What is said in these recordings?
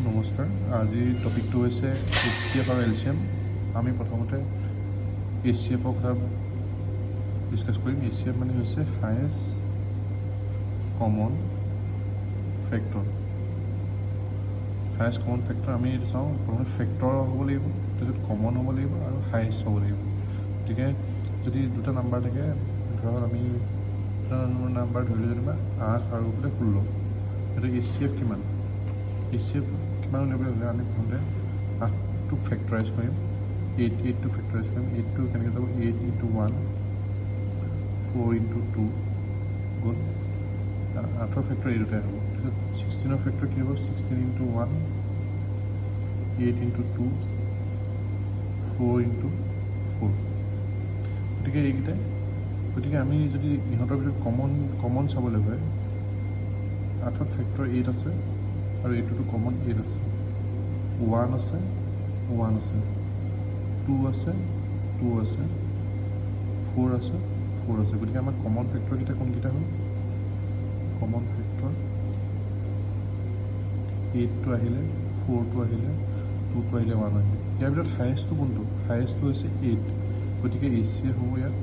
নমস্কাৰ। আজিৰ টপিকটো হৈছে HCF আৰু LCM। আমি প্ৰথমতে HCFৰ কথা ডিছকাছ কৰিম। HCF মানে হৈছে highest common factor. Highest common factor আমি এইটো চাওঁ, প্ৰথমে ফেক্টৰ হ'ব লাগিব, তাৰপিছত কমন হ'ব লাগিব আৰু হায়েষ্ট হ'ব লাগিব। গতিকে যদি দুটা নাম্বাৰ থাকে, ধৰক আমি দুটা নাম্বাৰ ধৰিলোঁ যেনিবা 8 আৰু বোলে 16, সেইটো HCF কিমান? HCF কিমান উলিয়াবলৈ হ'লে আমি প্ৰথমতে 8টোক ফেক্টৰাইজ কৰিম, 8টো ফেক্টৰাইজ কৰিম। 8টো কেনেকৈ যাব? 8 × 1, 4 × 2 গ'ল। 8ৰ ফেক্টৰ এই দুটাই হ'ব। তাৰপিছত 16ৰ ফেক্টৰ কি হ'ব? 16 × 1, 8 × 2, 4 × 4। গতিকে এইকেইটাই। গতিকে আমি যদি ইহঁতৰ ভিতৰত কমন চাবলৈ হয়, 8ত ফেক্টৰ 8 আছে আৰু এইটোতো কমন 8 আছে, 1 আছে, 1 আছে, 2 আছে, 2 আছে, 4 আছে, 4 আছে। গতিকে আমাৰ কমন ফেক্টৰকেইটা কোনকেইটা হ'ল? কমন ফেক্টৰ 8টো আহিলে, 4টো আহিলে, 2টো আহিলে, 1 আহিলে। ইয়াৰ ভিতৰত হায়েষ্টটো কোনটো? হায়েষ্টটো হৈছে 8। গতিকে HCF হ'ব ইয়াত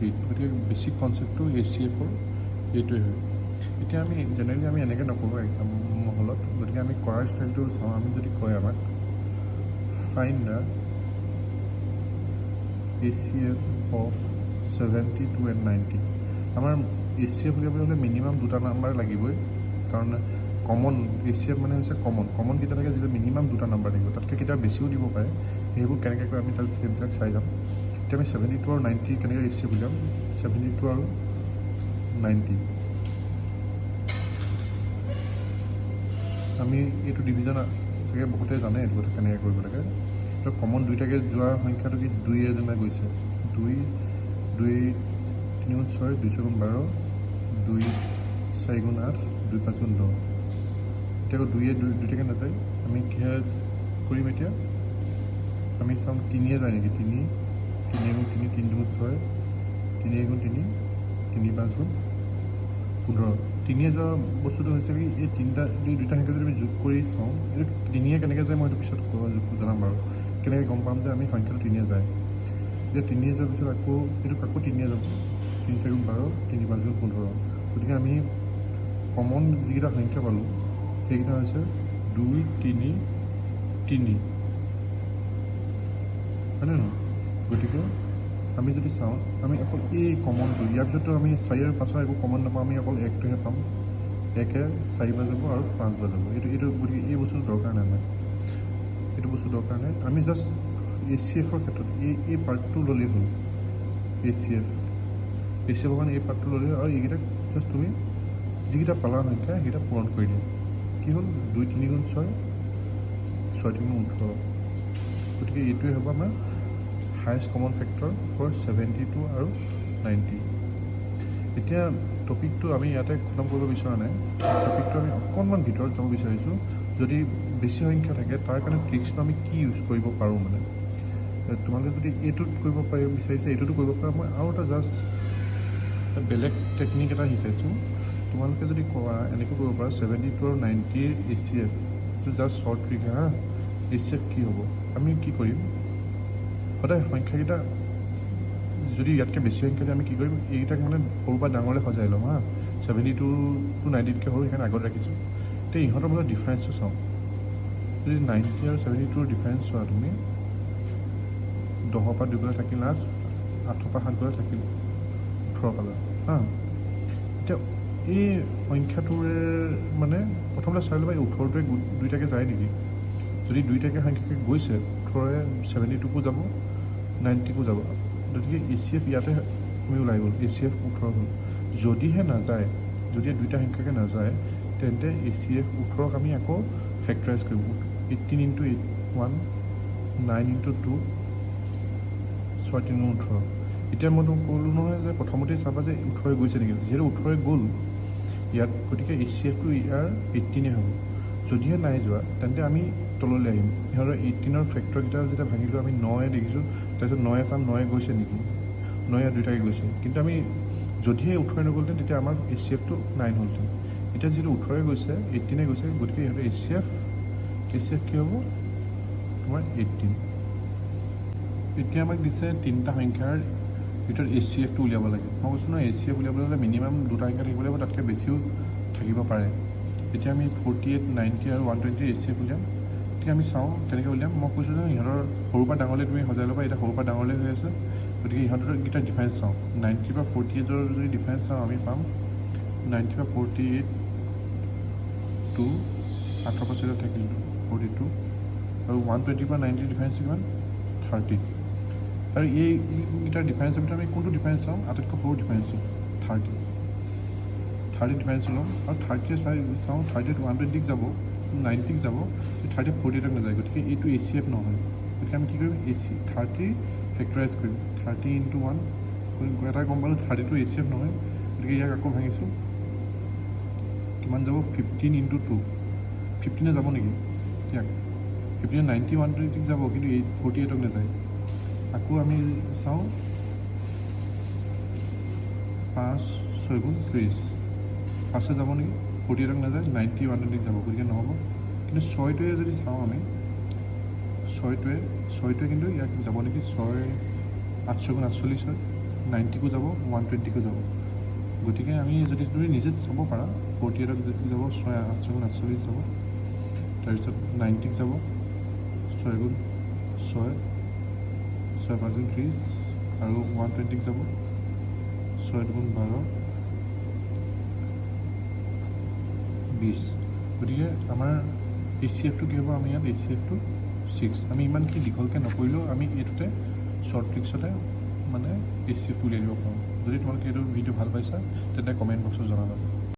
8। গতিকে বেছিক কনচেপ্টটো HCFৰ এইটোৱে হয়। এতিয়া আমি জেনেৰেলি আমি এনেকৈ নকৰোঁ এক্সাম হলত। গতিকে আমি কৰাৰ ষ্টাইলটো চাওঁ। আমি যদি কয় আমাক fine the HCF of 72 and 90, আমাৰ HCF উলিয়াবলৈ হ'লে মিনিমাম দুটা নাম্বাৰ লাগিবই, কাৰণ কমন HCF মানে হৈছে কমন কেইটা থাকে, যিটো মিনিমাম দুটা নাম্বাৰ লাগিব। তাতকৈ কেতিয়াবা বেছিও দিব পাৰে। সেইবোৰ কেনেকৈ কয় আমি তাত সেইবিলাক চাই যাম। এতিয়া আমি 72 আৰু 90 কেনেকৈ HCF উলিয়াম? 72 আৰু 90 আমি এইটো ডিভিজন চাগে বহুতে জানে, এইটো কথা কেনেকৈ কৰিব লাগে। তো কমন দুইটাকে যোৱা সংখ্যাটো কি? 2 যেনে গৈছে, 2 3 × 6, 2 × 12, 2 4 × 8, 2 5 × 10। এতিয়া আকৌ 2 দুইটাকে নাযায়, আমি কিহে কৰিম? এতিয়া আমি চাম 3 যায় নেকি? 3 × 3, 3 × 6, 3 × 3, 3 5 × 15। 3 যোৱা বস্তুটো হৈছে কি? এই দুইটা সংখ্যা যদি আমি যোগ কৰি চাওঁ, এইটো 3 কেনেকৈ যায় মই এইটো পিছত জনাম বাৰু। কেনেকৈ গম পাম যে আমি সংখ্যাটো 3 যায়? এতিয়া 3 যোৱাৰ পিছত আকৌ 3 যাব, 3 4 × 12, 3 5 × 15। গতিকে আমি কমন যিকেইটা সংখ্যা পালোঁ সেইকেইটা হৈছে 2 3 3, হয়নে নহয়? গতিকে আমি যদি চাওঁ, আমি অকল এই কমনটো, ইয়াৰ পিছততো আমি 4 আৰু 5ৰ একো কমন নাপাওঁ, আমি অকল 1টোহে পাম। 1 4 বাৰ যাব আৰু 5 বাৰ যাব। এইটো গতিকে এই বস্তুটো দৰকাৰ নাই আমাৰ, এইটো বস্তু দৰকাৰ নাই। আমি জাষ্ট HCFৰ ক্ষেত্ৰত এই পাৰ্টটো ল'লেই হ'ল। HCFৰ কাৰণে এই পাৰ্টটো ল'লেই হ'ল, আৰু এইকেইটা জাষ্ট তুমি যিকেইটা পালা সংখ্যা সেইকেইটা পূৰণ কৰি দিয়া। কি হ'ল? 2 3 × 6, 6 3 × 18। গতিকে এইটোৱে হ'ব আমাৰ হায়েষ্ট কমন ফেক্টৰ ফৰ 72 আৰু 90। এতিয়া টপিকটো আমি ইয়াতে খতম কৰিব বিচৰা নাই। টপিকটো আমি অকণমান ভিতৰত যাব বিচাৰিছোঁ। যদি বেছি সংখ্যা থাকে, তাৰ কাৰণে ট্ৰিক্সটো আমি কি ইউজ কৰিব পাৰোঁ, মানে তোমালোকে যদি এইটোত কৰিব বিচাৰিছে, এইটোতো কৰিব পাৰা। মই আৰু এটা জাষ্ট বেলেগ টেকনিক এটা শিকাইছোঁ। তোমালোকে যদি কোৱা এনেকৈ কৰিব পাৰা 72 আৰু 90ৰ HCF, এইটো জাষ্ট শ্বৰ্ট ট্ৰিক হা। HCF কি হ'ব? আমি কি কৰিম? সদায় সংখ্যাকেইটা যদি ইয়াতকৈ বেছি সংখ্যা দিয়ে, আমি কি কৰিম? এইকেইটাক মানে সৰুৰ পৰা ডাঙৰলৈ সজাই ল'ম হা। 72 to 90তকৈ সৰু, সেইকাৰণে আগত ৰাখিছোঁ। এতিয়া ইহঁতৰ মাজত ডিফাৰেঞ্চটো চাওঁ। যদি 90 আৰু 72ৰ ডিফাৰেঞ্চ চোৱা তুমি, 10ৰ পৰা 2 গ'লে থাকিল 8, 8ৰ পৰা 7 গ'লে থাকিল 18 পালা হা। এতিয়া এই সংখ্যাটোৰে মানে প্ৰথমতে চাই ল'বা, এই 18টোৱে দুইটাকে যায় নেকি? যদি দুইটাকে সংখ্যাকে গৈছে, 18ৰে 72কো যাব, 90কো যাব। গতিকে HCF ইয়াতে আমি ওলাই গ'ল, HCF 18 হ'ল। যদিহে নাযায়, যদি দুইটা সংখ্যাকে নাযায়, তেন্তে HCF 18ক আমি আকৌ ফেক্টৰাইজ কৰিম। 18 × 1, 9 × 2, 6 3 × 18। এতিয়া মই তোমাক ক'লোঁ নহয় যে প্ৰথমতেই চাবা যে 18 গৈছে নেকি। যিহেতু 18 গ'ল ইয়াত, গতিকে HCFটো ইয়াৰ 18 হ'ব। যদিহে নাই যোৱা, তেন্তে আমি তললৈ আহিম। সিহঁতৰ 18ৰ ফেক্টৰকেইটা যেতিয়া ভাঙিলোঁ, আমি 9 দেখিছোঁ। তাৰপিছত 9 চাম 9 গৈছে নেকি? 9 ইয়াত দুইটাকে গৈছে। কিন্তু আমি যদিহে 18 নগ'লহেঁতেন, তেতিয়া আমাৰ HCFটো 9 হ'লহেঁতেন। এতিয়া যিহেতু 18 গৈছে, 18 গৈছে, গতিকে ইহঁতৰ HCF HCF কি হ'ব তোমাৰ 18। এতিয়া আমাক দিছে তিনিটা সংখ্যাৰ ভিতৰত HCFটো উলিয়াব লাগে। মই কৈছোঁ নহয় HCF উলিয়াবলৈ হ'লে মিনিমাম দুটা সংখ্যা থাকিব লাগিব, তাতকৈ বেছিও থাকিব পাৰে। এতিয়া আমি 48, 90 আৰু 120 HCF উলিয়াম। এতিয়া আমি চাওঁ তেনেকৈ উলিয়াম। মই কৈছোঁ যে ইহঁতৰ সৰুৰ পৰা ডাঙৰলৈ তুমি সজাই ল'বা, এতিয়া সৰুৰ পৰা ডাঙৰলৈ হৈ আছে, গতিকে ইহঁতৰ কেইটা ডিফাৰেঞ্চ চাওঁ। 90 পৰা 48ৰ যদি ডিফাৰেঞ্চ চাওঁ আমি পাম 90 পৰা 48 2, 8ৰ পৰা 4 থাকিল 42, আৰু 120 পৰা 90 ডিফাৰেঞ্চ কিমান 30। আৰু এইকেইটাৰ ডিফাৰেঞ্চৰ ভিতৰত আমি কোনটো ডিফাৰেঞ্চ ল'ম? আটাইতকৈ সৰু ডিফাৰেঞ্চটো 30 ডিফাৰেঞ্চটো ল'ম। আৰু 30 চাওঁ 30 120ক যাব, 90ক যাব, 30 48ক নাযায়, গতিকে এইটো HCF নহয়। গতিকে আমি কি কৰিম? 30 ফেক্টৰাইজ কৰিম, 30 × 1 কৰিম। এটা গম পালোঁ 32 HCF নহয়, গতিকে ইয়াক আকৌ ভাঙিছোঁ। কিমান যাব? 15 × 2, 15 যাব নেকি? ইয়াক 15 90 120ক যাব, কিন্তু 48ক নাযায়। আকৌ আমি চাওঁ 5 6 × 30, 5 যাব নেকি? 48ক নাযায়, 90 120ক যাব, গতিকে নহ'ব। কিন্তু 6টোৱে যদি চাওঁ আমি 6টোৱে কিন্তু ইয়াক যাব নেকি? 6 8 6 × 48 হয়, 90কো যাব 120কো যাব। গতিকে আমি যদি তুমি নিজে চাব পাৰা 48ক যদি যাব 6 8 6 × 48 যাব, তাৰপিছত 90ক যাব 6 × 6 6 5 × 30, আৰু 120ক যাব 6 2 × 12 20। গতিকে আমাৰ HCFটো কি হ'ব? আমি ইয়াত HCFটো 6। আমি ইমানখিনি দীঘলকৈ নকৰিলেও আমি এইটোতে শ্বৰ্ট ট্ৰিক্সতে মানে HCFটো উলিয়াই দিব পাৰোঁ। যদি তোমালোকে এইটো ভিডিঅ' ভাল পাইছা তেন্তে কমেণ্ট বক্সত জনাবা।